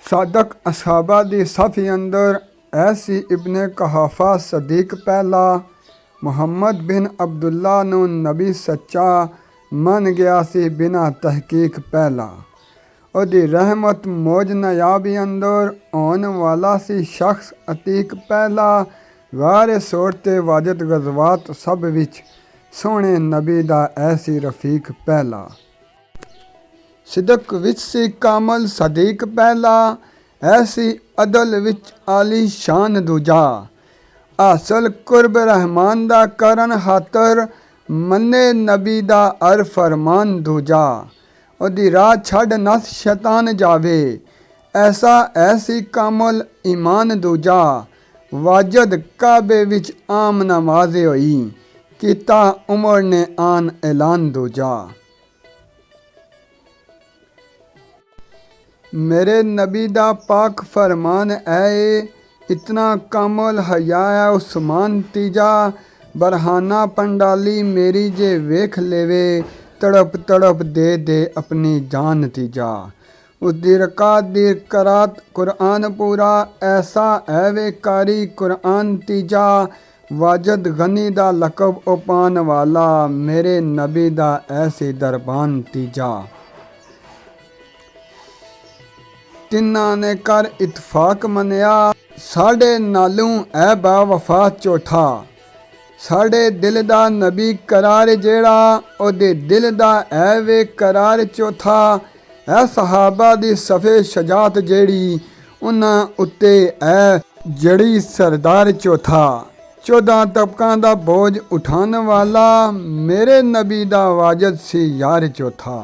सादक असहाबा दी सफ़ी अंदर ऐसी इब्ने कहाफा सदीक पहला मुहम्मद बिन अब्दुल्ला नू नबी सच्चा मन गया सी बिना तहकीक पहला। ओदी रहमत मौज नायाबी अंदर आने वाला सी शख्स अतीक पहला। गारे सोड़ते वाजद गजवात सब विच सोहने नबी दा ऐसी रफीक पहला। सिदक विच सी कामल सदीक पहला, ऐसी अदल विच आली शान दूजा। हासल कुर्ब रहमान दा करन खातर मन्ने नबी दा अर फरमान दूजा। ओदी राह छड़ नस शैतान जावे, ऐसा ऐसी कामल ईमान दूजा। वाजद काबे विच आम नमाज़े होई, कीता उमर ने आन ऐलान दूजा। मेरे नबी दा पाक फरमान ऐ, इतना कामल हया है उस्मान तीजा। बरहाना पंडाली मेरी जे वेख लेवे, तड़प तड़प दे दे अपनी जान तीजा। उसदी रकात दी करात कुरान पूरा, ऐसा है वे कारी कुरान तीजा। वाजद गनी दा लकब ओ पान वाला, मेरे नबी दा ऐसी दरबान तीजा। तिन्ना ने कर इतफाक मनिया, साढ़े नालों ऐ बा वफा चौथा। साढ़े दिल दा नबी करार जेड़ा, ओदे दिल दा ऐ वे करार चौथा। ऐ सहाबा दी सफ़े शजात जेड़ी, उन्हां उत्ते ऐ जड़ी सरदार चौथा। 14 तबकां दा बोझ उठान वाला, मेरे नबी दा वाजद सी यार चौथा।